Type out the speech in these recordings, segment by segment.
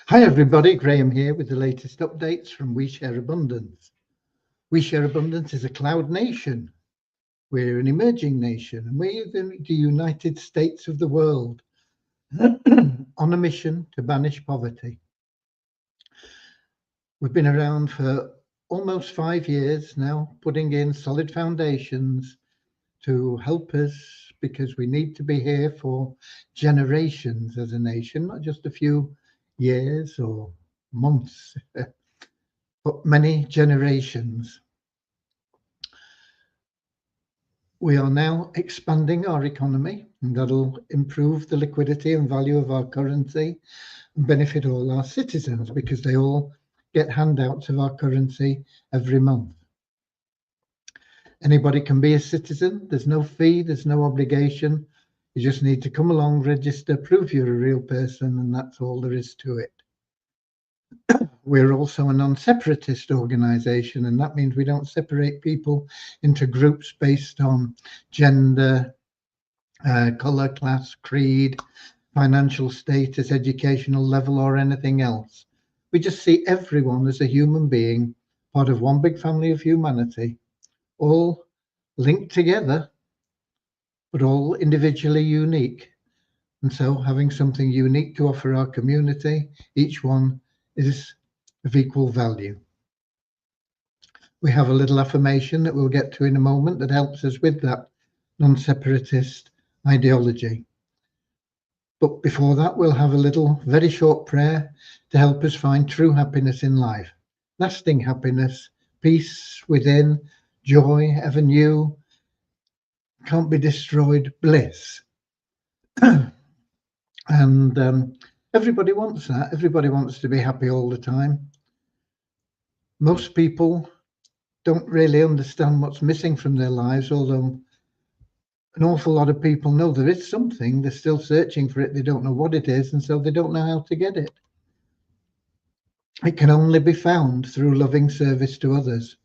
Hi everybody, Graham here with the latest updates from We Share Abundance. We Share Abundance is a cloud nation. We're an emerging nation and we're the United States of the world on a mission to banish poverty. We've been around for almost 5 years now, putting in solid foundations to help us because we need to be here for generations as a nation, not just a few years or months, but many generations. We are now expanding our economy, and that'll improve the liquidity and value of our currency and benefit all our citizens because they all get handouts of our currency every month. Anybody can be a citizen. There's no fee, there's no obligation. You just need to come along, register, prove you're a real person, and that's all there is to it. We're also a non-separatist organisation, and that means we don't separate people into groups based on gender, colour, class, creed, financial status, educational level, or anything else. We just see everyone as a human being, part of one big family of humanity, all linked together, but all individually unique. And so having something unique to offer our community, each one is of equal value. We have a little affirmation that we'll get to in a moment that helps us with that non-separatist ideology. But before that, we'll have a little very short prayer to help us find true happiness in life, lasting happiness, peace within, joy ever new, can't be destroyed bliss. And everybody wants that. Everybody wants to be happy all the time. Most people don't really understand what's missing from their lives, although an awful lot of people know there is something. They're still searching for it. They don't know what it is, and so they don't know how to get it. It can only be found through loving service to others.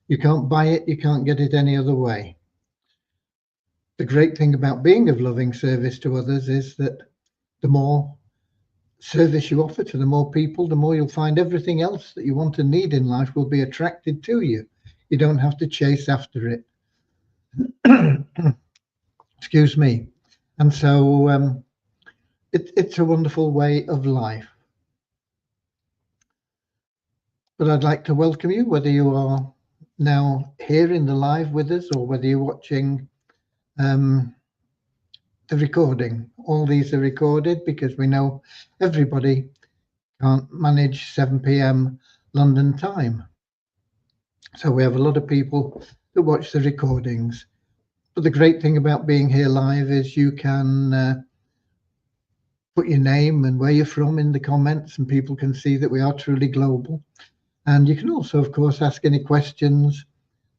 You can't buy it. You can't get it any other way. The great thing about being of loving service to others is that the more service you offer to the more people, the more you'll find everything else that you want and need in life will be attracted to you. You don't have to chase after it. Excuse me. And so it's a wonderful way of life. But I'd like to welcome you, whether you are now here in the live with us or whether you're watching the recording. All these are recorded because we know everybody can't manage 7 p.m. London time. So we have a lot of people that watch the recordings. But the great thing about being here live is you can put your name and where you're from in the comments, and people can see that we are truly global. And you can also, of course, ask any questions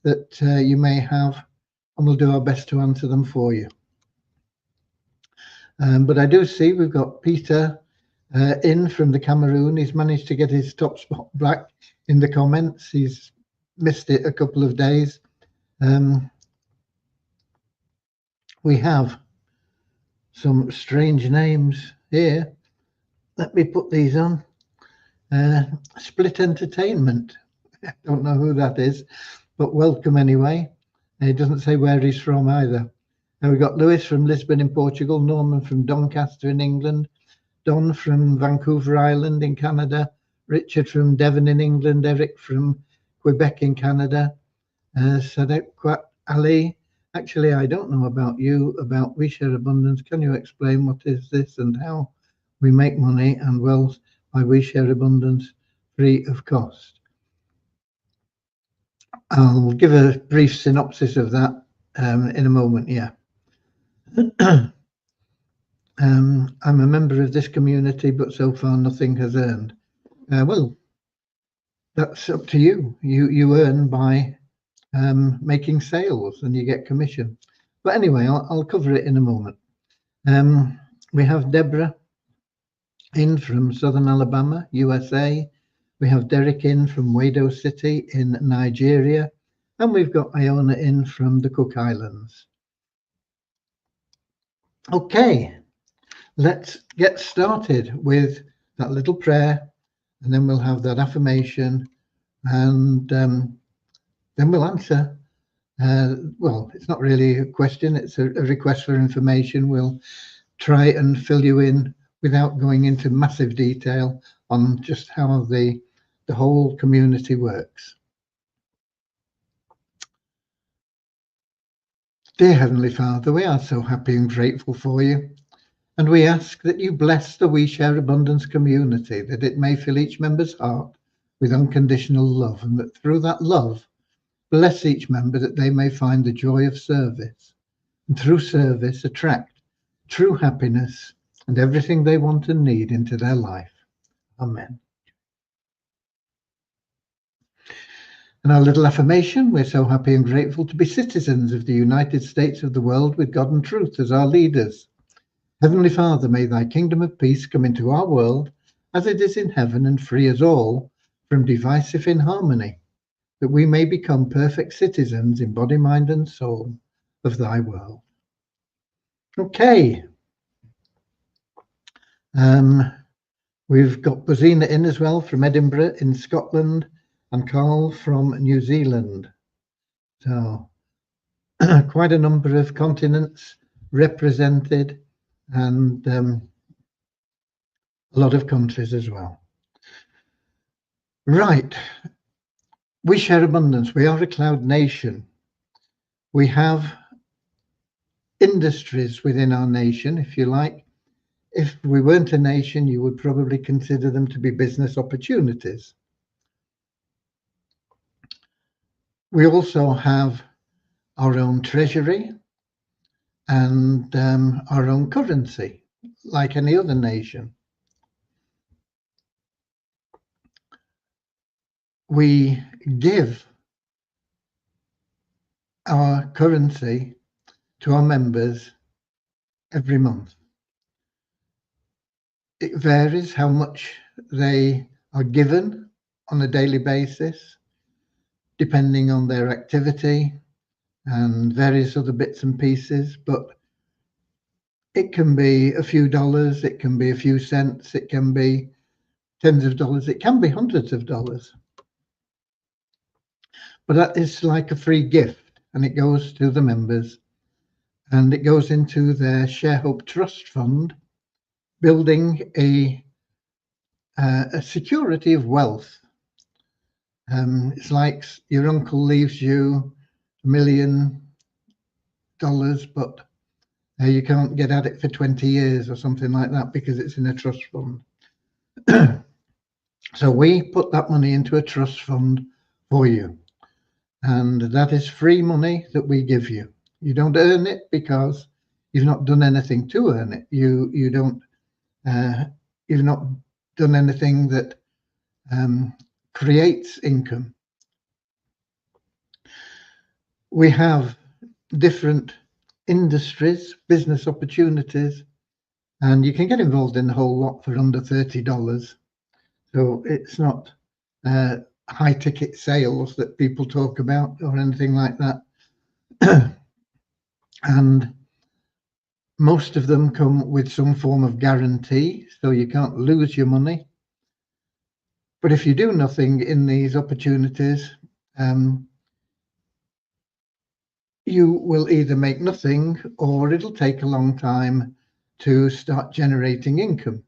that you may have, and we'll do our best to answer them for you. But I do see we've got Peter in from the Cameroon. He's managed to get his top spot back in the comments. He's missed it a couple of days. We have some strange names here. Let me put these on. Split Entertainment. I don't know who that is, but welcome anyway. And it doesn't say where he's from either. And we've got Lewis from Lisbon in Portugal, Norman from Doncaster in England, Don from Vancouver Island in Canada, Richard from Devon in England, Eric from Quebec in Canada, Sadek Ali. Actually, I don't know about you, about We Share Abundance. Can you explain what is this and how we make money and wealth by We Share Abundance free of cost? I'll give a brief synopsis of that in a moment, yeah. I'm a member of this community, but so far nothing has earned. Well, that's up to you. You earn by making sales and you get commission. But anyway, I'll cover it in a moment. We have Deborah in from Southern Alabama, USA. We have Derek in from Wado City in Nigeria. And we've got Iona in from the Cook Islands. Okay, let's get started with that little prayer, and then we'll have that affirmation, and then we'll answer. Well, it's not really a question, it's a request for information. We'll try and fill you in without going into massive detail on just how the whole community works. Dear Heavenly Father, we are so happy and grateful for you, and we ask that you bless the We Share Abundance community, that it may fill each member's heart with unconditional love, and that through that love, bless each member that they may find the joy of service, and through service attract true happiness and everything they want and need into their life. Amen. And our little affirmation, we're so happy and grateful to be citizens of the United States of the world with God and truth as our leaders. Heavenly Father, may thy kingdom of peace come into our world as it is in heaven, and free us all from divisive inharmony, that we may become perfect citizens in body, mind, and soul of thy world. Okay. We've got Bozina in as well from Edinburgh in Scotland, and Carl from New Zealand. So quite a number of continents represented, and a lot of countries as well. Right. We share abundance. We are a cloud nation. We have industries within our nation, if you like. If we weren't a nation, you would probably consider them to be business opportunities. We also have our own treasury and our own currency, like any other nation. We give our currency to our members every month. It varies how much they are given on a daily basis, depending on their activity and various other bits and pieces, but it can be a few dollars, it can be a few cents, it can be tens of dollars, it can be hundreds of dollars. But that is like a free gift, and it goes to the members, and it goes into their ShareHope Trust Fund, building a security of wealth. It's like your uncle leaves you $1 million, but you can't get at it for 20 years or something like that because it's in a trust fund. So we put that money into a trust fund for you, and that is free money that we give you. You don't earn it because you've not done anything to earn it. You've not done anything that creates income. We have different industries, business opportunities, and you can get involved in the whole lot for under $30. So it's not high ticket sales that people talk about or anything like that. And most of them come with some form of guarantee, so you can't lose your money. But if you do nothing in these opportunities, you will either make nothing or it'll take a long time to start generating income.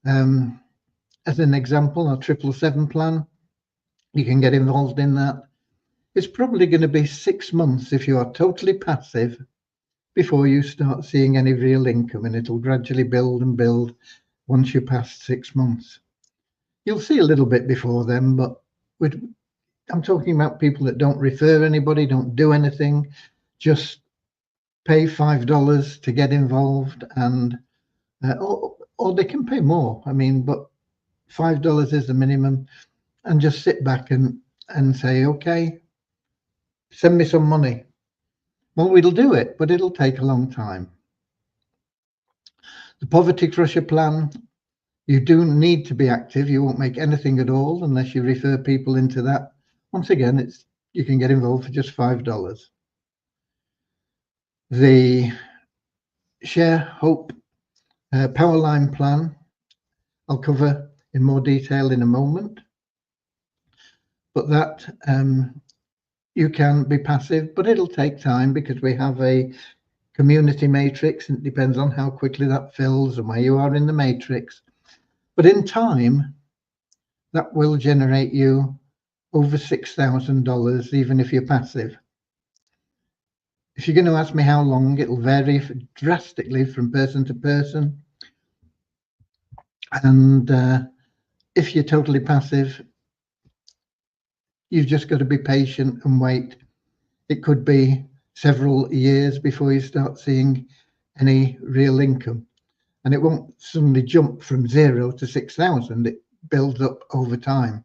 As an example, our 777 plan, you can get involved in that. It's probably going to be 6 months if you are totally passive before you start seeing any real income, and it'll gradually build and build once you pass 6 months. You'll see a little bit before then, but I'm talking about people that don't refer anybody, don't do anything, just pay $5 to get involved, and or they can pay more. I mean, but $5 is the minimum, and just sit back and say, okay, send me some money. Well, we'll do it, but it'll take a long time. The Poverty Crusher plan, you do need to be active. You won't make anything at all unless you refer people into that. Once again, you can get involved for just $5. The ShareHope Powerline plan, I'll cover in more detail in a moment. But that you can be passive, but it'll take time because we have a community matrix, and it depends on how quickly that fills and where you are in the matrix. But in time, that will generate you over $6,000, even if you're passive. If you're going to ask me how long, it'll vary drastically from person to person. And if you're totally passive, you've just got to be patient and wait. It could be several years before you start seeing any real income. And it won't suddenly jump from 0 to 6,000. It builds up over time.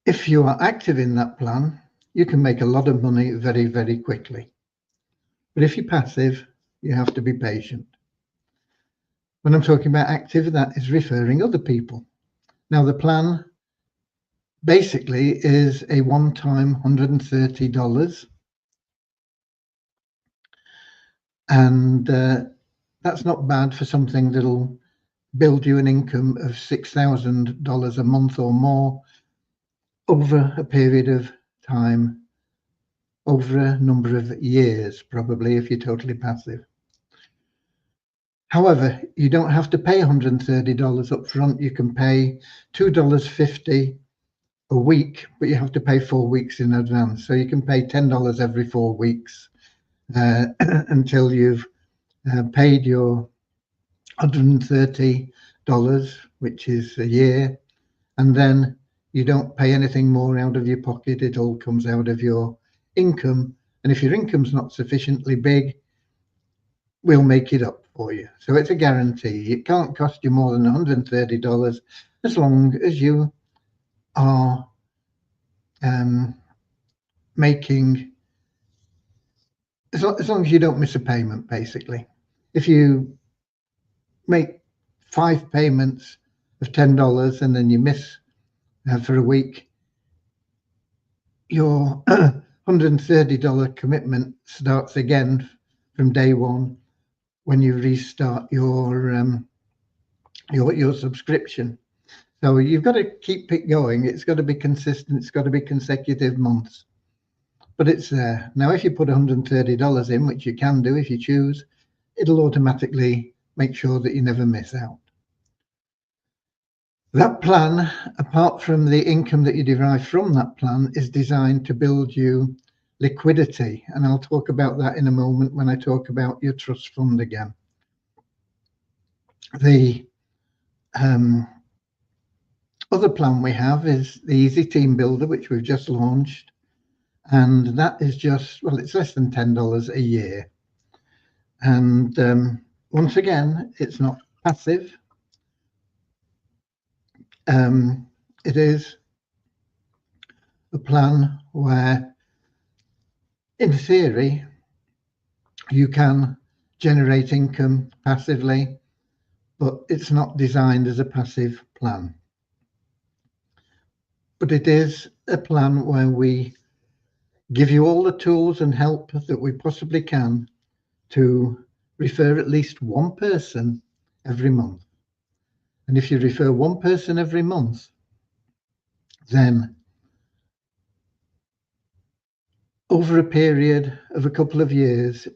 If you are active in that plan, you can make a lot of money very, very quickly. But if you're passive, you have to be patient. When I'm talking about active, that is referring other people. Now, the plan basically is a one-time $130. And that's not bad for something that'll build you an income of $6,000 a month or more over a period of time, over a number of years, probably, if you're totally passive. However, you don't have to pay $130 up front. You can pay $2.50 a week, but you have to pay 4 weeks in advance. So you can pay $10 every 4 weeks until you've paid your $130, which is a year, and then you don't pay anything more out of your pocket. It all comes out of your income, and if your income's not sufficiently big, we'll make it up for you. So it's a guarantee. It can't cost you more than $130 as long as you are making, as long as you don't miss a payment, basically. If you make 5 payments of $10 and then you miss for a week, your $130 commitment starts again from day one when you restart your subscription. So you've got to keep it going. It's got to be consistent. It's got to be consecutive months, but it's there. Now, if you put $130 in, which you can do if you choose, it'll automatically make sure that you never miss out. That plan, apart from the income that you derive from that plan, is designed to build you liquidity. And I'll talk about that in a moment when I talk about your trust fund again. The other plan we have is the Easy Team Builder, which we've just launched. And that is just, well, it's less than $10 a year. And once again, it's not passive. It is a plan where, in theory, you can generate income passively, but it's not designed as a passive plan. But it is a plan where we give you all the tools and help that we possibly can to refer at least one person every month. And if you refer one person every month, then over a period of a couple of years,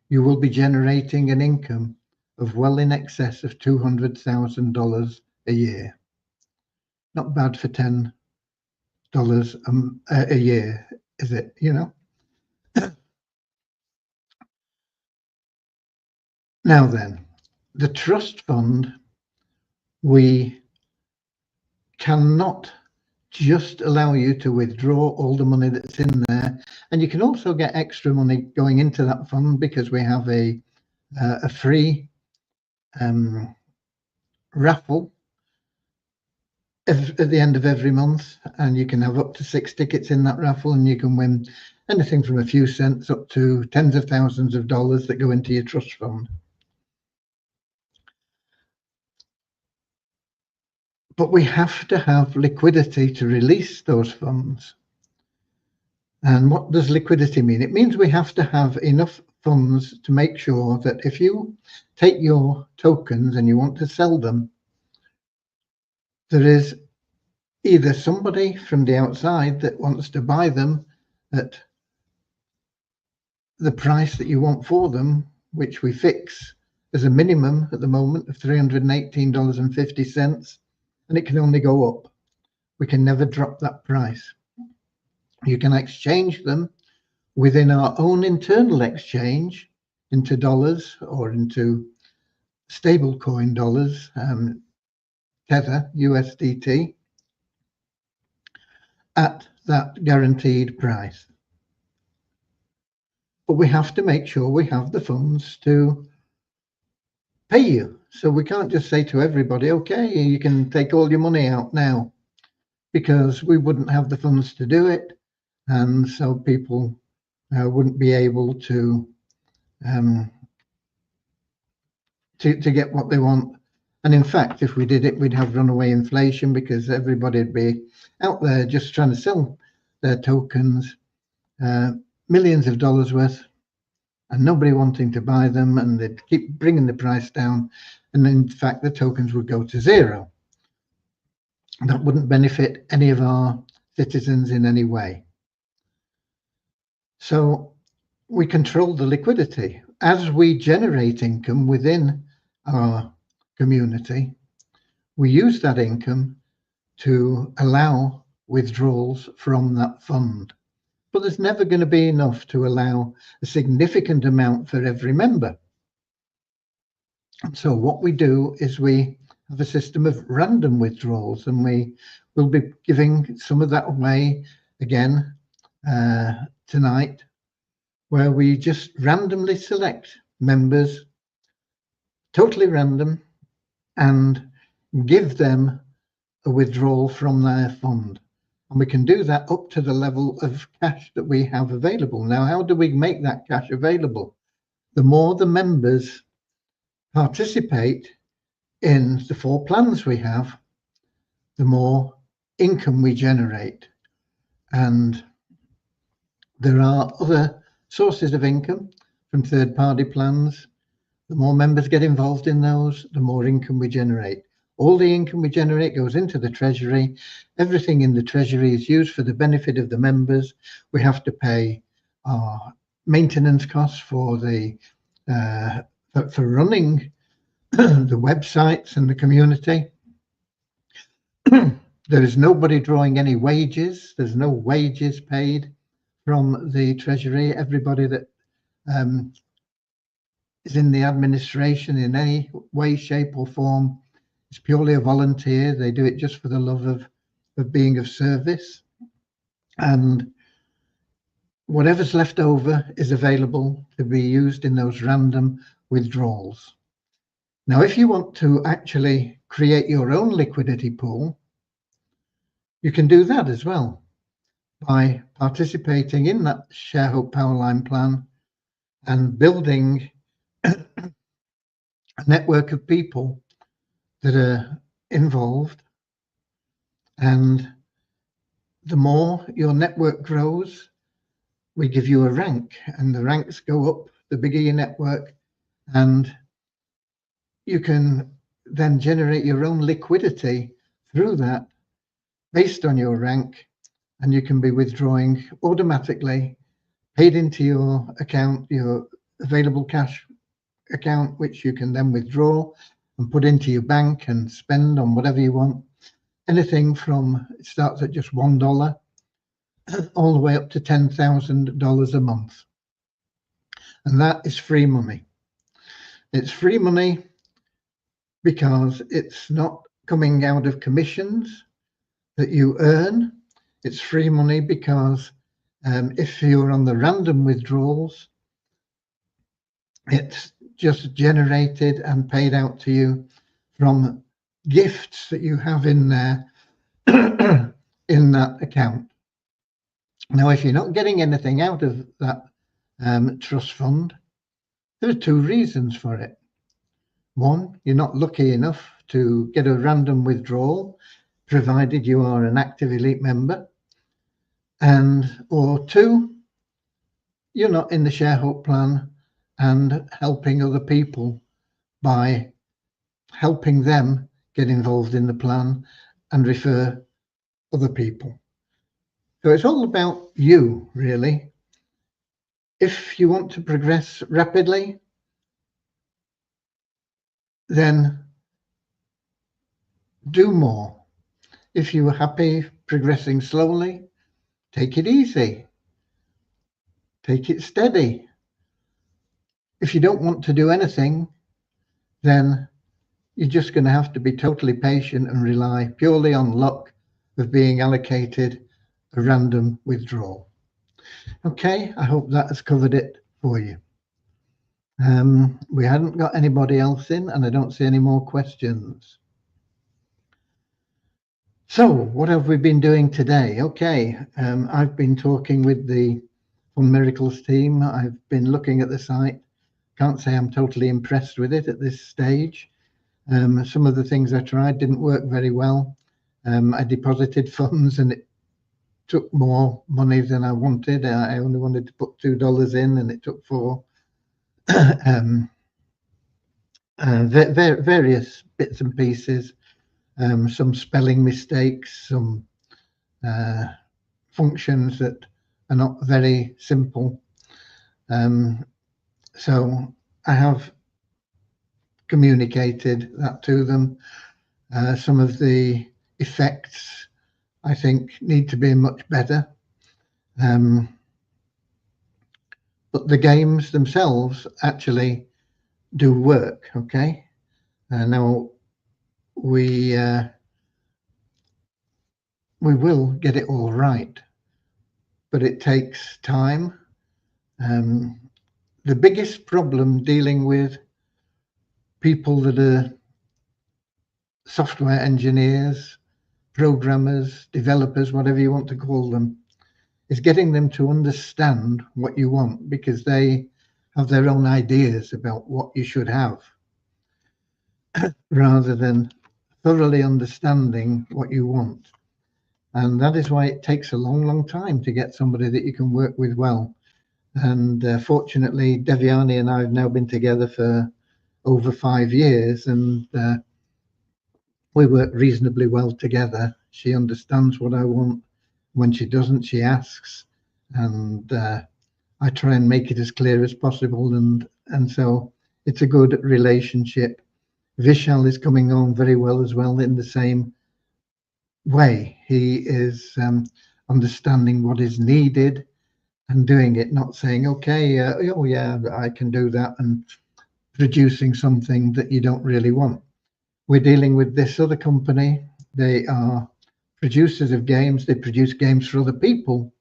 you will be generating an income of well in excess of $200,000 a year. Not bad for $10 a year, is it? You know. Now then, the trust fund, we cannot just allow you to withdraw all the money that's in there, and you can also get extra money going into that fund because we have a free raffle at the end of every month, and you can have up to 6 tickets in that raffle, and you can win anything from a few cents up to tens of thousands of dollars that go into your trust fund. But we have to have liquidity to release those funds. And what does liquidity mean? It means we have to have enough funds to make sure that if you take your tokens and you want to sell them, there is either somebody from the outside that wants to buy them at the price that you want for them, which we fix as a minimum at the moment of $318.50, and it can only go up. We can never drop that price. You can exchange them within our own internal exchange into dollars or into stablecoin dollars, Tether, USDT, at that guaranteed price. But we have to make sure we have the funds to pay you. So we can't just say to everybody, okay, you can take all your money out now, because we wouldn't have the funds to do it. And so people wouldn't be able to get what they want. And in fact, if we did it, we'd have runaway inflation, because everybody would be out there just trying to sell their tokens, millions of dollars worth, and nobody wanting to buy them, and they'd keep bringing the price down. And in fact, the tokens would go to zero. That wouldn't benefit any of our citizens in any way. So we control the liquidity. As we generate income within our community, we use that income to allow withdrawals from that fund. But there's never going to be enough to allow a significant amount for every member. So what we do is we have a system of random withdrawals, and we will be giving some of that away again tonight, where we just randomly select members, totally random, and give them a withdrawal from their fund. And we can do that up to the level of cash that we have available. Now, how do we make that cash available? The more the members participate in the 4 plans we have, the more income we generate. And there are other sources of income from third-party plans. The more members get involved in those, the more income we generate. All the income we generate goes into the treasury. Everything in the treasury is used for the benefit of the members. We have to pay our maintenance costs for the for running the websites and the community. There is nobody drawing any wages. There's no wages paid from the treasury. Everybody that is in the administration in any way, shape or form, it's purely a volunteer. They do it just for the love of being of service. And whatever's left over is available to be used in those random withdrawals. Now, if you want to actually create your own liquidity pool, you can do that as well by participating in that ShareHope Powerline plan and building a network of people that are involved. And the more your network grows, we give you a rank, and the ranks go up the bigger your network, and you can then generate your own liquidity through that based on your rank, and you can be withdrawing automatically, paid into your account, your available cash account, which you can then withdraw and put into your bank and spend on whatever you want. Anything from, it starts at just $1 all the way up to $10,000 a month. And that is free money. It's free money because it's not coming out of commissions that you earn. It's free money because if you're on the random withdrawals, it's just generated and paid out to you from gifts that you have in there in that account. Now, if you're not getting anything out of that trust fund, there are 2 reasons for it. One, you're not lucky enough to get a random withdrawal, provided you are an active elite member. Or 2, you're not in the ShareHope plan and helping other people by helping them get involved in the plan and refer other people. So it's all about you, really. If you want to progress rapidly, then do more. If you're happy progressing slowly, take it easy. Take it steady. If you don't want to do anything, then you're just going to have to be totally patient and rely purely on luck of being allocated a random withdrawal. Okay, I hope that has covered it for you. We hadn't got anybody else in, and I don't see any more questions. So what have we been doing today? Okay, I've been talking with the Fund Miracles team. I've been looking at the site. Can't say I'm totally impressed with it at this stage. Some of the things I tried didn't work very well. I deposited funds and it took more money than I wanted. I only wanted to put $2 in and it took $4. Various bits and pieces, some spelling mistakes, some functions that are not very simple. So I have communicated that to them. Some of the effects, I think, need to be much better. But the games themselves actually do work, okay? Now, we will get it all right, but it takes time. The biggest problem dealing with people that are software engineers, programmers, developers, whatever you want to call them, is getting them to understand what you want, because they have their own ideas about what you should have, rather than thoroughly understanding what you want. And that is why it takes a long, long time to get somebody that you can work with well. And fortunately, Devyani and I have now been together for over 5 years, and we work reasonably well together. She understands what I want. When she doesn't, she asks, and I try and make it as clear as possible. And so it's a good relationship. Vishal is coming on very well as well in the same way. He is understanding what is needed and doing it, not saying, okay, oh yeah, I can do that, and producing something that you don't really want. We're dealing with this other company. They are producers of games. They produce games for other people.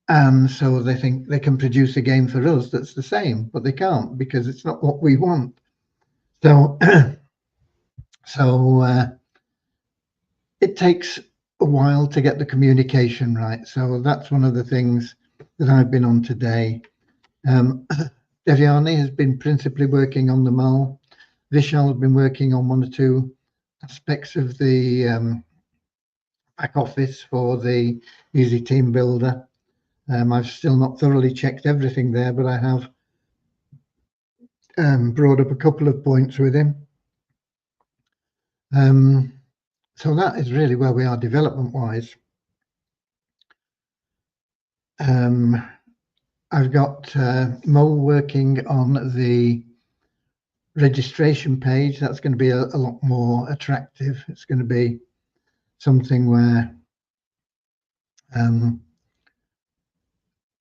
And so they think they can produce a game for us that's the same, but they can't, because it's not what we want. So, it takes a while to get the communication right. So that's one of the things that I've been on today. Devyani has been principally working on the MAL. Vishal has been working on 1 or 2 aspects of the back office for the Easy Team Builder. I've still not thoroughly checked everything there, but I have brought up a couple of points with him. So that is really where we are development-wise. I've got Mo working on the registration page. That's going to be a lot more attractive. It's going to be something where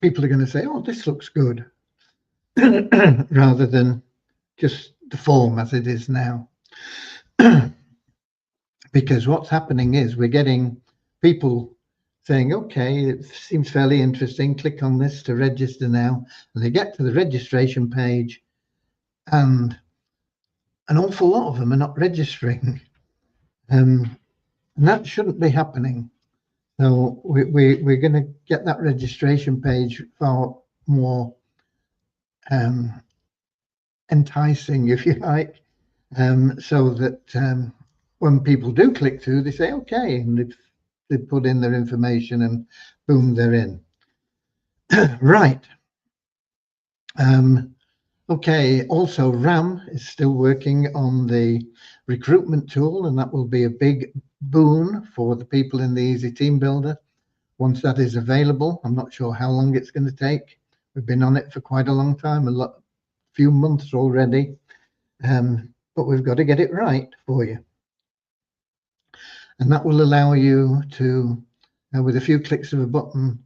people are going to say, oh, this looks good, rather than just the form as it is now. Because what's happening is we're getting people saying, okay, it seems fairly interesting, click on this to register now. And they get to the registration page and an awful lot of them are not registering. And that shouldn't be happening. So we're going to get that registration page far more enticing, if you like, so that when people do click through, they say, okay, and they put in their information and boom, they're in. Right. Okay, also RAM is still working on the recruitment tool, and that will be a big boon for the people in the Easy Team Builder once that is available. I'm not sure how long it's going to take. We've been on it for quite a long time, few months already, but we've got to get it right for you. And that will allow you to, with a few clicks of a button,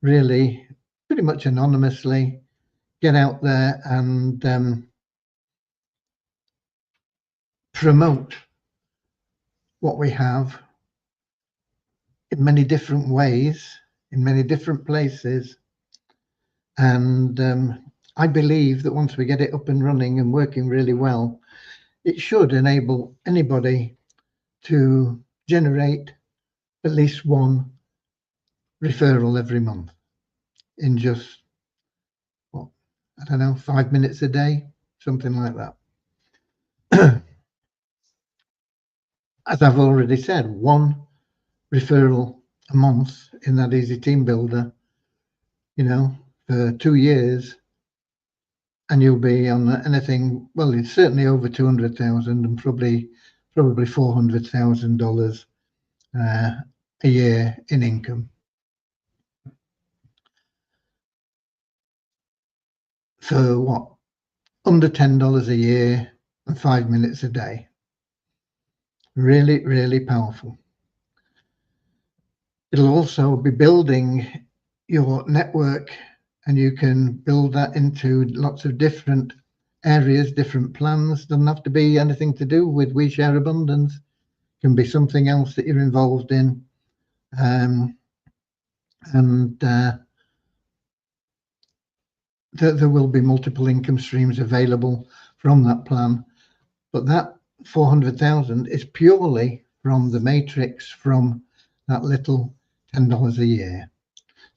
really pretty much anonymously get out there and promote what we have in many different ways, in many different places. And I believe that once we get it up and running and working really well, it should enable anybody to generate at least one referral every month in just, what, I don't know, 5 minutes a day, something like that. As I've already said, one referral a month in that Easy Team Builder, for 2 years, and you'll be on anything. Well, it's certainly over 200,000 and probably $400,000 a year in income. For what? Under $10 a year and 5 minutes a day. Really, really powerful. It'll also be building your network, and you can build that into lots of different areas, different plans. Doesn't have to be anything to do with We Share Abundance. It can be something else that you're involved in. There will be multiple income streams available from that plan, but that 400,000 is purely from the matrix, from that little $10 a year.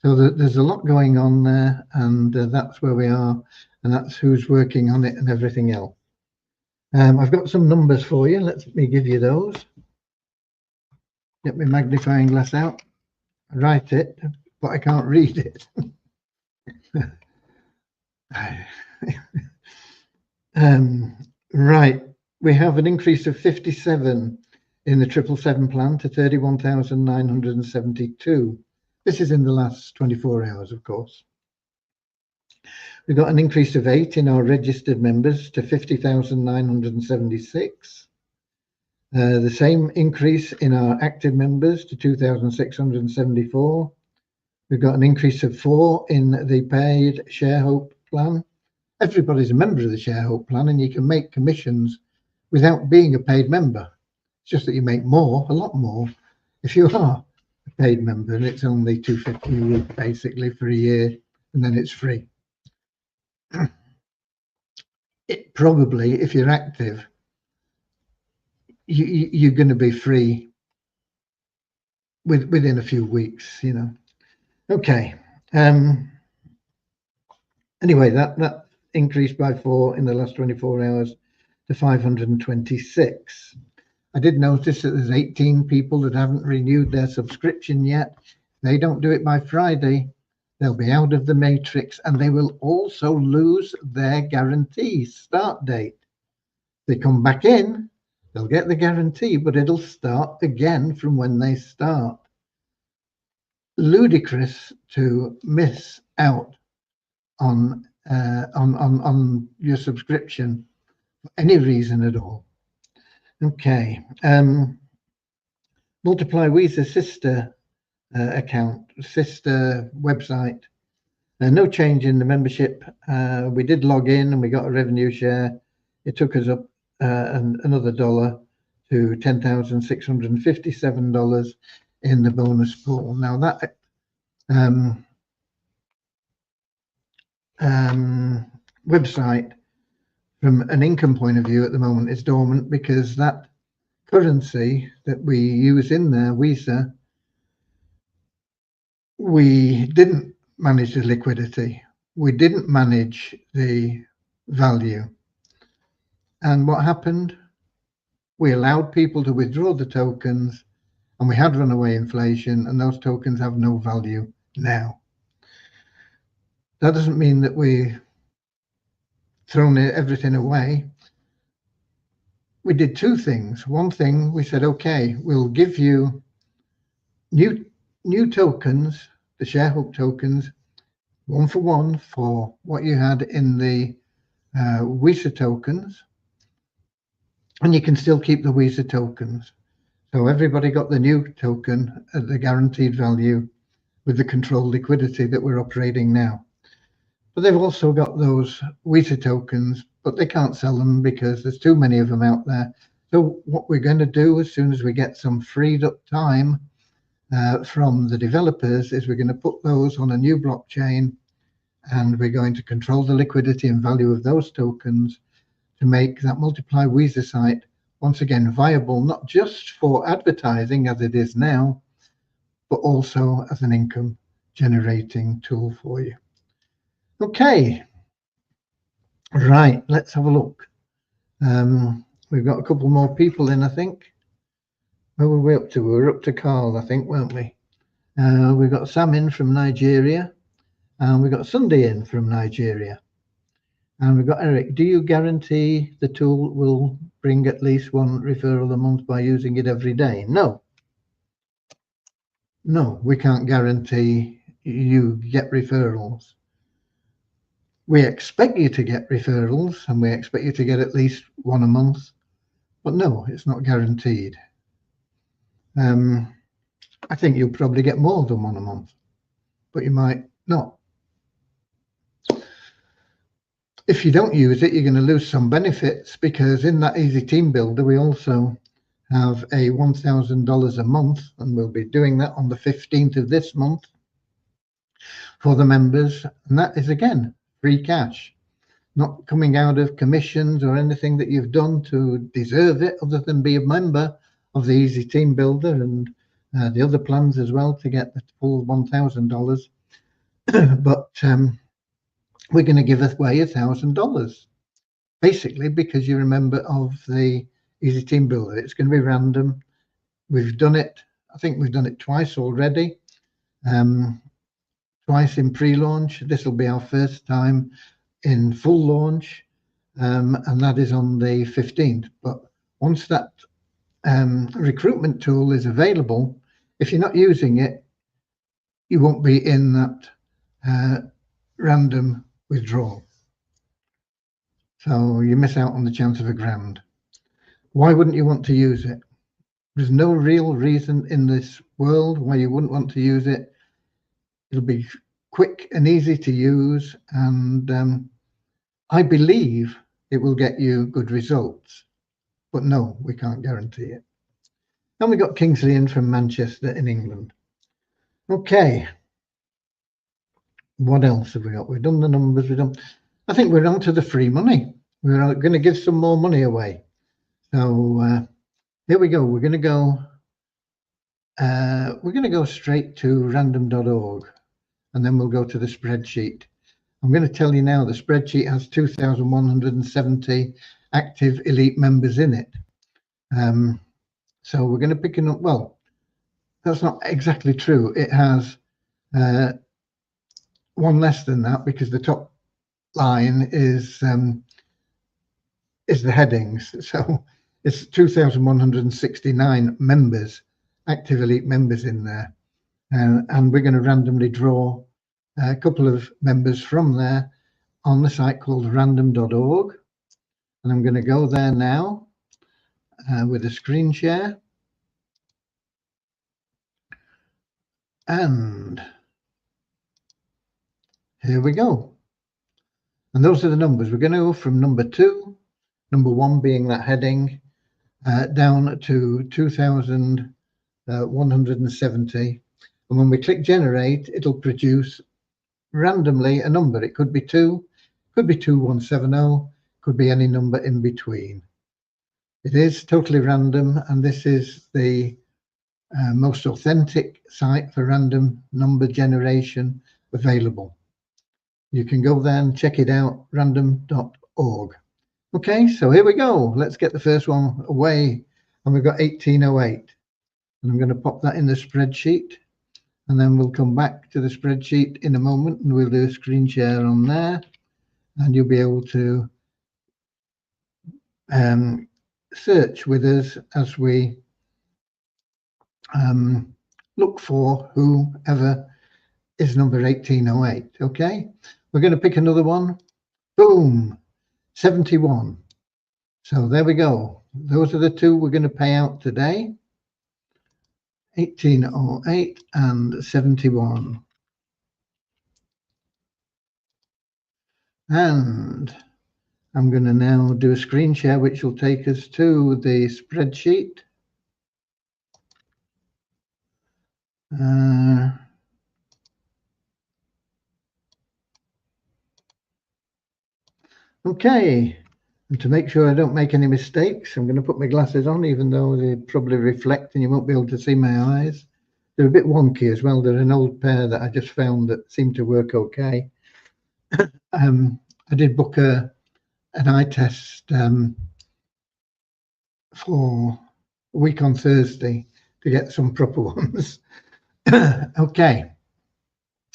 So there's a lot going on there, and that's where we are, and that's who's working on it and everything else. I've got some numbers for you. Let me give you those. Get my magnifying glass out. I write it, but I can't read it. Right, we have an increase of 57 in the 777 plan to 31,972. This is in the last 24 hours, of course. We've got an increase of 8 in our registered members to 50,976. The same increase in our active members to 2,674. We've got an increase of 4 in the paid ShareHope plan. Everybody's a member of the ShareHope plan, and you can make commissions without being a paid member. It's just that you make more, a lot more, if you are a paid member, and it's only $250 a week basically for a year, and then it's free. It probably, if you're active, you're going to be free within a few weeks, Okay. Anyway, that increased by 4 in the last 24 hours to 526. I did notice that there's 18 people that haven't renewed their subscription yet. They don't do it by Friday, they'll be out of the matrix, and they will also lose their guarantee start date. They come back in, they'll get the guarantee, but it'll start again from when they start. Ludicrous to miss out on your subscription for any reason at all. Okay. Multiply We's sister account, sister website. No change in the membership. We did log in and we got a revenue share. It took us up another $1 to $10,657 in the bonus pool. Now that website, from an income point of view at the moment, is dormant because that currency that we use in there, Visa, we didn't manage the liquidity. We didn't manage the value. And what happened? We allowed people to withdraw the tokens, and we had runaway inflation, and those tokens have no value now. That doesn't mean that we thrown everything away, we did two things. One thing, we said, okay, we'll give you new tokens, the ShareHook tokens, 1 for 1 for what you had in the WISA tokens, and you can still keep the WISA tokens. So everybody got the new token at the guaranteed value with the controlled liquidity that we're operating now. But they've also got those WISA tokens, but they can't sell them because there's too many of them out there. So what we're going to do as soon as we get some freed up time from the developers is we're going to put those on a new blockchain, and we're going to control the liquidity and value of those tokens to make that Multiply WISA site once again viable, not just for advertising as it is now, but also as an income generating tool for you. Okay, right, let's have a look. We've got a couple more people in, I think. Where were we up to? We were up to Carl, I think, weren't we? We've got Sam in from Nigeria, and we've got Sunday in from Nigeria. And we've got Eric. Do you guarantee the tool will bring at least 1 referral a month by using it every day? No. No, we can't guarantee you get referrals. We expect you to get referrals, and we expect you to get at least 1 a month, but no, it's not guaranteed. I think you'll probably get more than 1 a month, but you might not. If you don't use it, you're going to lose some benefits, because in that Easy Team Builder, we also have a $1,000 a month, and we'll be doing that on the 15th of this month for the members. And that is, again, free cash, not coming out of commissions or anything that you've done to deserve it, other than be a member of the Easy Team Builder and the other plans as well to get the full $1,000. But we're going to give away $1,000, basically, because you're a member of the Easy Team Builder. It's going to be random. We've done it. I think we've done it twice already. Twice in pre-launch. This will be our first time in full launch, and that is on the 15th. But once that recruitment tool is available, if you're not using it, you won't be in that random withdrawal. So you miss out on the chance of $1,000. Why wouldn't you want to use it? There's no real reason in this world why you wouldn't want to use it. It'll be quick and easy to use, and I believe it will get you good results. But no, we can't guarantee it. And we got Kingsley in from Manchester in England. Okay. What else have we got? We've done the numbers. I think we're on to the free money. We're going to give some more money away. So here we go. We're going to go straight to random.org, and then we'll go to the spreadsheet. I'm going to tell you now, the spreadsheet has 2,170 active elite members in it. So we're going to pick up, well, that's not exactly true. It has one less than that, because the top line is the headings. So it's 2,169 members, active elite members in there. And we're going to randomly draw a couple of members from there on the site called random.org. And I'm going to go there now with a screen share. And here we go. And those are the numbers. We're going to go from number 2, number 1 being that heading, down to 2,170. And when we click generate, it'll produce randomly a number. It could be 2, could be 2170, could be any number in between. It is totally random, and this is the most authentic site for random number generation available. You can go there and check it out, random.org. Okay, so here we go. Let's get the first one away. And we've got 1808. And I'm going to pop that in the spreadsheet. And then we'll come back to the spreadsheet in a moment, and we'll do a screen share on there. And you'll be able to search with us as we look for whoever is number 1808. Okay, we're going to pick another one. Boom, 71. So there we go. Those are the two we're going to pay out today. 1808 and 71. And I'm going to now do a screen share, which will take us to the spreadsheet. Okay, and to make sure I don't make any mistakes, I'm going to put my glasses on, even though they probably reflect and you won't be able to see my eyes. They're a bit wonky as well. They're an old pair that I just found that seem to work okay. I did book an eye test for a week on Thursday to get some proper ones. Okay,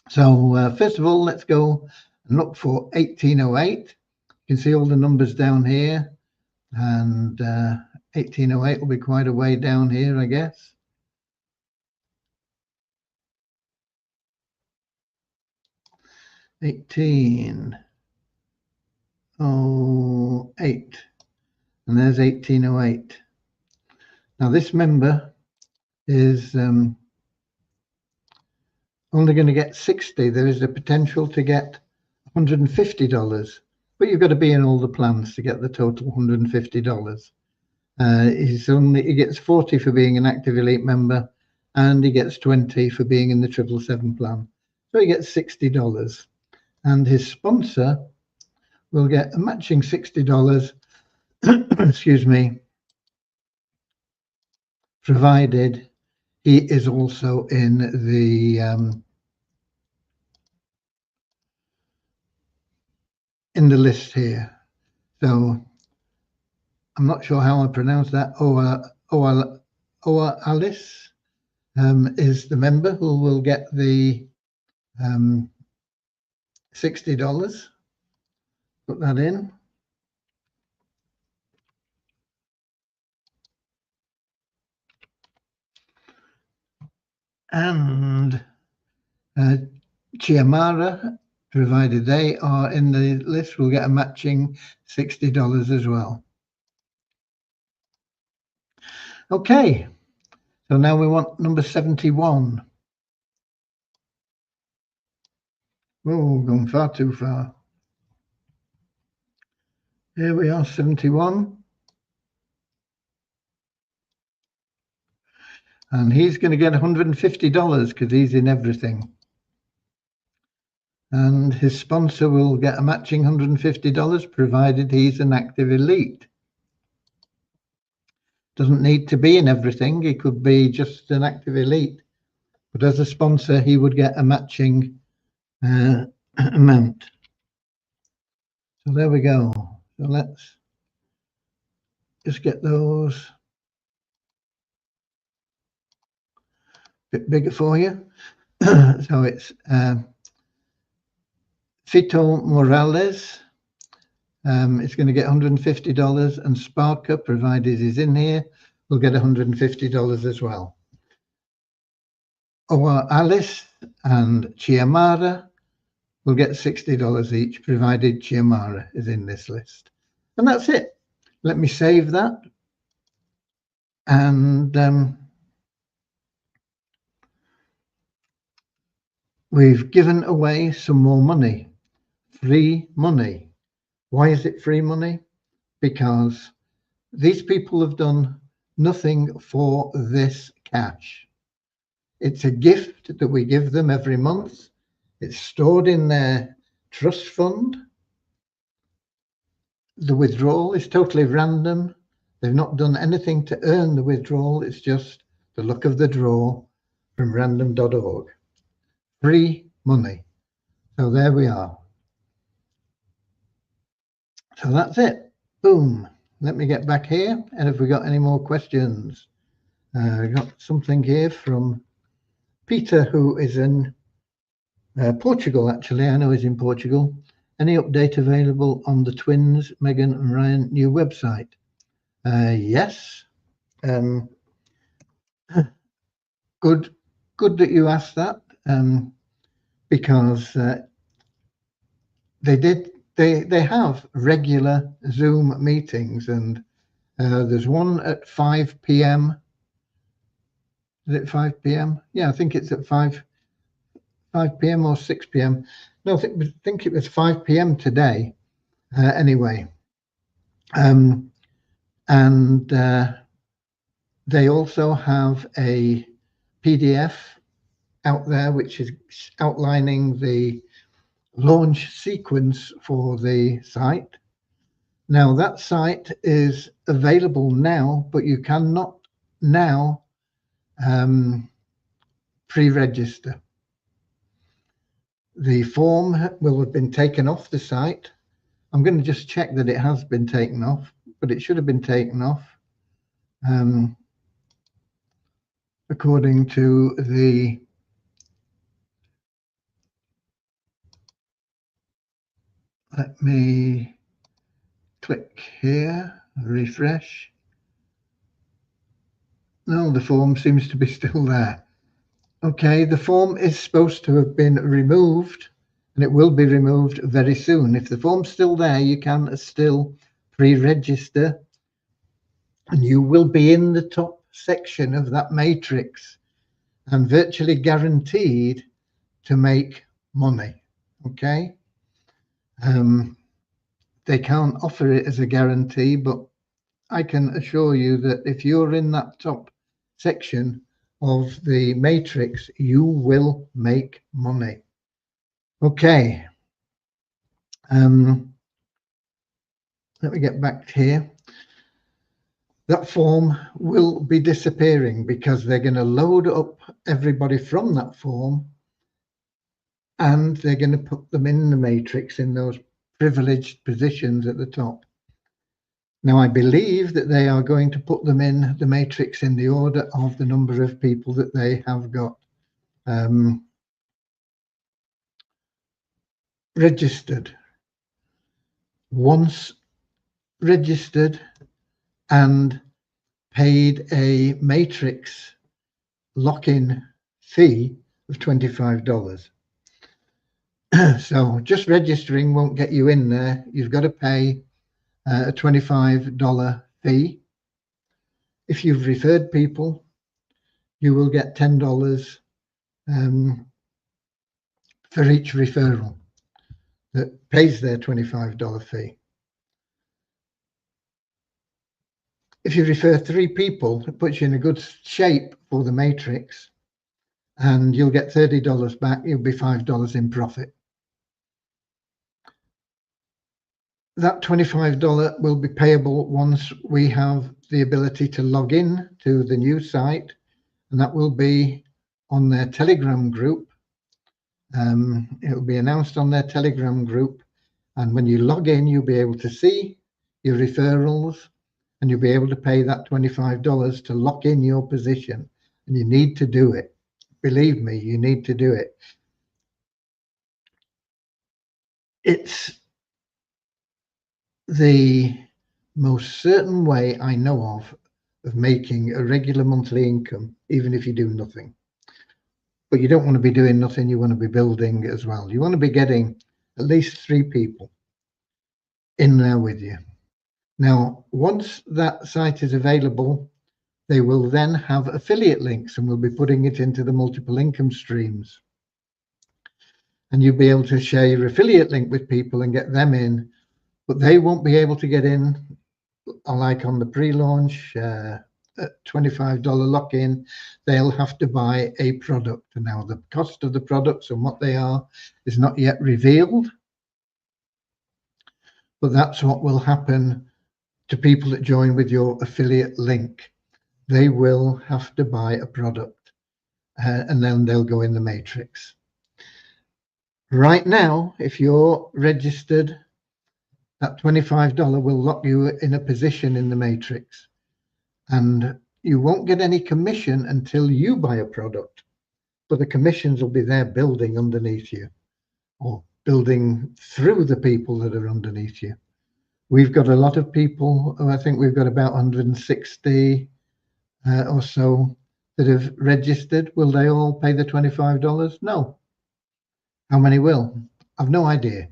so first of all, let's go and look for 1808. You can see all the numbers down here, and 1808 will be quite a way down here, I guess. $18.08, and there's 1808. Now this member is only going to get 60. There is a potential to get $150, but you've got to be in all the plans to get the total $150. He gets 40 for being an active elite member, and he gets 20 for being in the 777 plan. So he gets $60, and his sponsor will get a matching $60. Excuse me, provided he is also in the list here. So I'm not sure how I pronounce that. Oa Alice is the member who will get the $60. Put that in. And Chiamara, provided they are in the list, will get a matching $60 as well. Okay, so now we want number 71. Oh, gone far too far. Here we are, 71. And he's going to get $150 because he's in everything. And his sponsor will get a matching $150 provided he's an active elite. Doesn't need to be in everything. He could be just an active elite. But as a sponsor, he would get a matching amount. So there we go. So let's just get those a bit bigger for you. So it's Fito Morales. It's going to get $150, and Sparker, provided he's in here, will get $150 as well. Oa Alice and Chiamara will get $60 each, provided Chiamara is in this list. And that's it. Let me save that. And we've given away some more money, free money. Why is it free money? Because these people have done nothing for this cash. It's a gift that we give them every month. It's stored in their trust fund. The withdrawal is totally random. They've not done anything to earn the withdrawal. It's just the luck of the draw from random.org. Free money. So there we are. So that's it. Boom. Let me get back here. And if we got any more questions, I got something here from Peter, who is in Portugal, actually. I know he's in Portugal. Any update available on the twins, Megan and Ryan, new website? Yes. Good that you asked that, because they have regular Zoom meetings, and there's one at 5 p.m. Is it 5 p.m.? Yeah, I think it's at 5 p.m. or 6 p.m. No, I think it was 5 p.m. today. Anyway, and they also have a PDF out there which is outlining the launch sequence for the site. Now that site is available now, but you cannot now pre-register. The form will have been taken off the site. I'm going to just check that it has been taken off, but it should have been taken off according to the let me click here, refresh. No, the form seems to be still there. Okay, the form is supposed to have been removed, and it will be removed very soon. If the form's still there, you can still pre-register, and you will be in the top section of that matrix and virtually guaranteed to make money. Okay. They can't offer it as a guarantee, but I can assure you that if you're in that top section of the matrix, you will make money. Okay. Let me get back here. That form will be disappearing because they're going to load up everybody from that form, and they're going to put them in the matrix in those privileged positions at the top. Now, I believe that they are going to put them in the matrix in the order of the number of people that they have got registered. Once registered and paid a matrix lock-in fee of $25. So just registering won't get you in there. You've got to pay a $25 fee. If you've referred people, you will get $10 for each referral that pays their $25 fee. If you refer 3 people, it puts you in a good shape for the matrix, and you'll get $30 back. You'll be $5 in profit. That $25 will be payable once we have the ability to log in to the new site, and that will be on their Telegram group. It will be announced on their Telegram group, and when you log in, you'll be able to see your referrals, and you'll be able to pay that $25 to lock in your position. And you need to do it. Believe me, you need to do it. It's the most certain way I know of making a regular monthly income, even if you do nothing. But you don't want to be doing nothing. You want to be building as well. You want to be getting at least 3 people in there with you. Now, once that site is available, they will then have affiliate links, and we'll be putting it into the multiple income streams. And you'll be able to share your affiliate link with people and get them in, but they won't be able to get in like on the pre-launch at $25 lock-in. They'll have to buy a product. And now the cost of the products and what they are is not yet revealed, but that's what will happen to people that join with your affiliate link. They will have to buy a product, and then they'll go in the matrix. Right now, if you're registered, that $25 will lock you in a position in the matrix, and you won't get any commission until you buy a product, but the commissions will be there building underneath you, or building through the people that are underneath you. We've got a lot of people. I think we've got about 160 or so that have registered. Will they all pay the $25? No. How many will? I've no idea.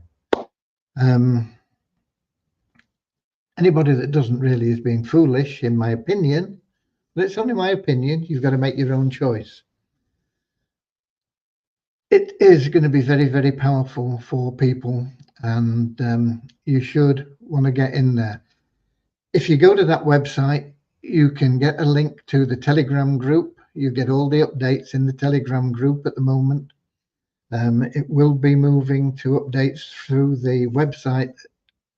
Anybody that doesn't really is being foolish, in my opinion. But it's only my opinion. You've got to make your own choice. It is going to be very, very powerful for people, and you should want to get in there. If you go to that website, you can get a link to the Telegram group. You get all the updates in the Telegram group at the moment. It will be moving to updates through the website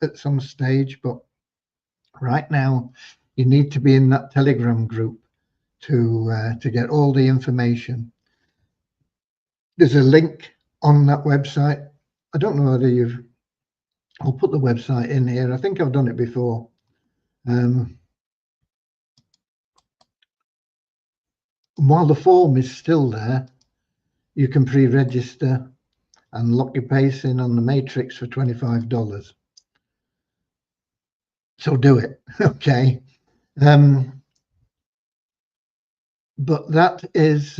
at some stage, but right now you need to be in that Telegram group to get all the information. There's a link on that website. I don't know whether I'll put the website in here. I think I've done it before. While the form is still there, you can pre-register and lock your place in on the Matrix for $25. So do it, okay? But that is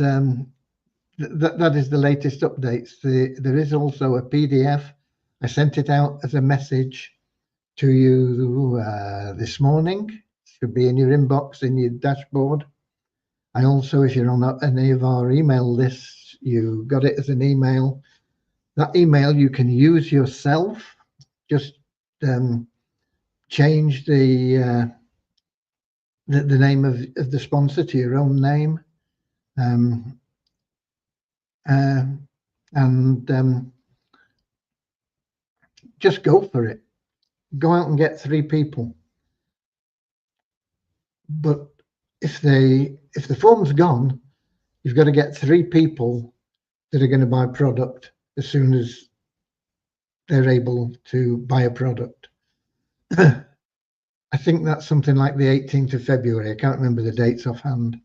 that is the latest updates. There is also a PDF. I sent it out as a message to you this morning. It should be in your inbox, in your dashboard. I also, if you're on any of our email lists, you got it as an email. That email you can use yourself. Just change the name of the sponsor to your own name. Just go for it. Go out and get 3 people. But if the form's gone, you've got to get 3 people that are going to buy product as soon as they're able to buy a product. I think that's something like the 18th of February. I can't remember the dates offhand,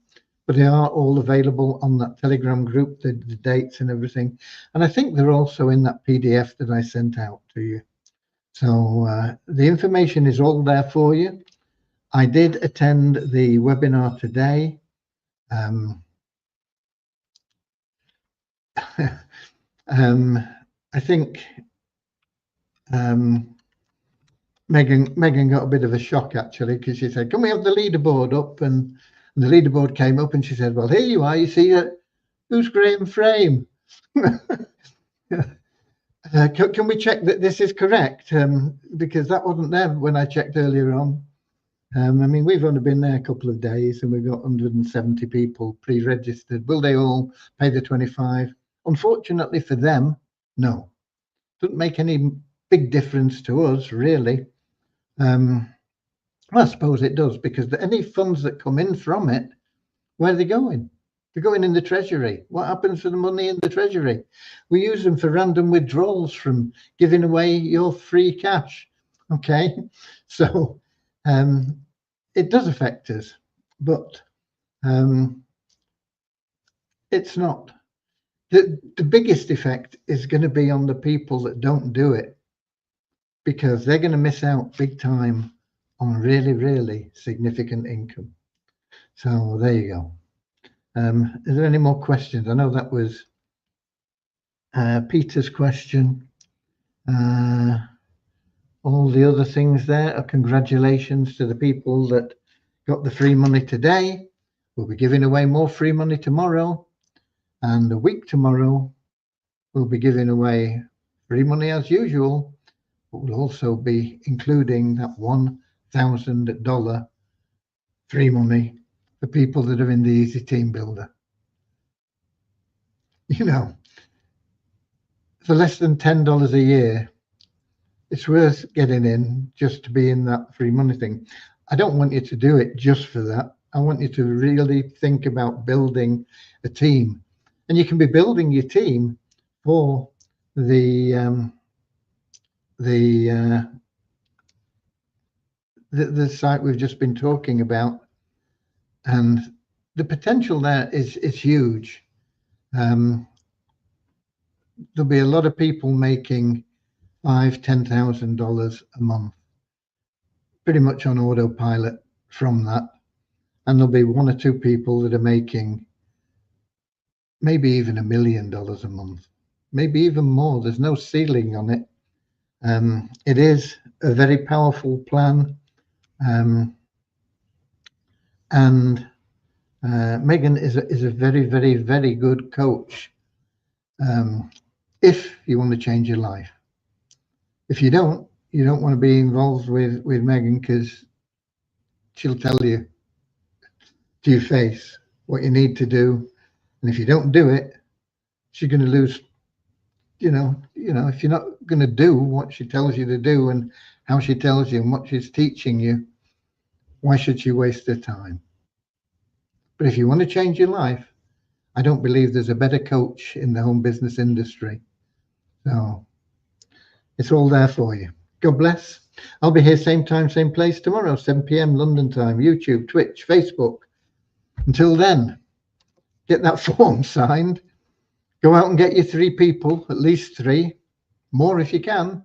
but they are all available on that Telegram group, the dates and everything. And I think they're also in that PDF that I sent out to you. So the information is all there for you. I did attend the webinar today. I think Megan got a bit of a shock actually, because she said, "Can we have the leaderboard up?" And the leaderboard came up, and she said, "Well, here you are. You see, who's Graham Frame?" Can we check that this is correct? Because that wasn't there when I checked earlier on. I mean, we've only been there a couple of days, and we've got 170 people pre-registered. Will they all pay the 25? Unfortunately for them, no. Doesn't make any big difference to us, really. Well, I suppose it does, because any funds that come in from it, where are they going? They're going in the treasury. What happens to the money in the treasury? We use them for random withdrawals from giving away your free cash. Okay, so it does affect us, but it's not. The biggest effect is going to be on the people that don't do it, because they're going to miss out big time on really, really significant income. So there you go. Is there any more questions? I know that was Peter's question. All the other things there are congratulations to the people that got the free money today. We'll be giving away more free money tomorrow, and a week tomorrow we'll be giving away free money as usual, but we'll also be including that $1,000 free money for people that are in the Easy Team Builder. You know, for less than $10 a year, it's worth getting in just to be in that free money thing. I don't want you to do it just for that. I want you to really think about building a team, and you can be building your team for the site we've just been talking about, and the potential there is huge. There'll be a lot of people making $5,000–$10,000 a month pretty much on autopilot from that. And there'll be one or two people that are making maybe even $1 million a month, maybe even more. There's no ceiling on it. It is a very powerful plan. And Megan is a very, very, very good coach if you want to change your life. If you don't want to be involved with Megan, because she'll tell you to your face what you need to do. And if you don't do it, she's going to lose, if you're not going to do what she tells you to do and how she tells you and what she's teaching you, why should she waste her time? But if you want to change your life, I don't believe there's a better coach in the home business industry. So it's all there for you. God bless. I'll be here same time, same place tomorrow, 7 p.m. London time, YouTube, Twitch, Facebook. Until then, get that form signed. Go out and get your 3 people, at least 3, more if you can,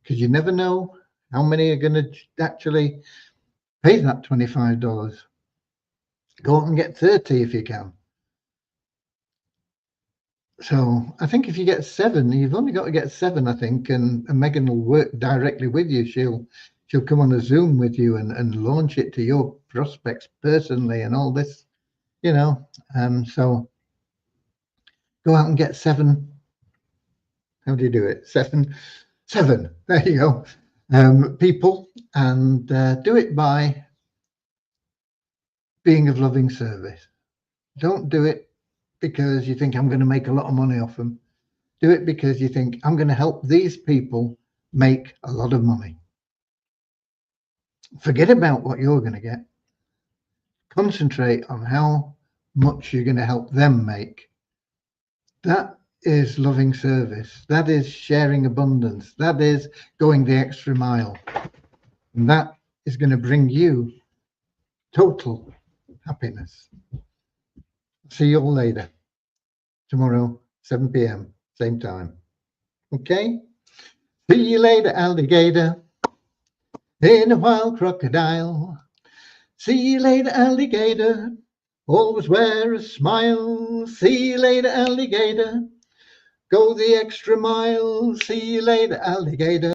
because you never know how many are going to actually pay that $25. Go out and get 30 if you can. So I think if you get 7, you've only got to get 7, I think, and Megan will work directly with you. She'll come on a Zoom with you and launch it to your prospects personally and all this, so go out and get 7. How do you do it? 7. There you go. People, and do it by being of loving service. Don't do it because you think I'm going to make a lot of money off them. Do it because you think I'm going to help these people make a lot of money. Forget about what you're going to get. Concentrate on how much you're going to help them make. That is loving service. That is sharing abundance. That is going the extra mile. And that is going to bring you total happiness. See you all later. Tomorrow, 7 p.m., same time. Okay? See you later, alligator. In a wild crocodile. See you later, alligator. Always wear a smile. See you later, alligator. Go the extra mile. See you later, alligator.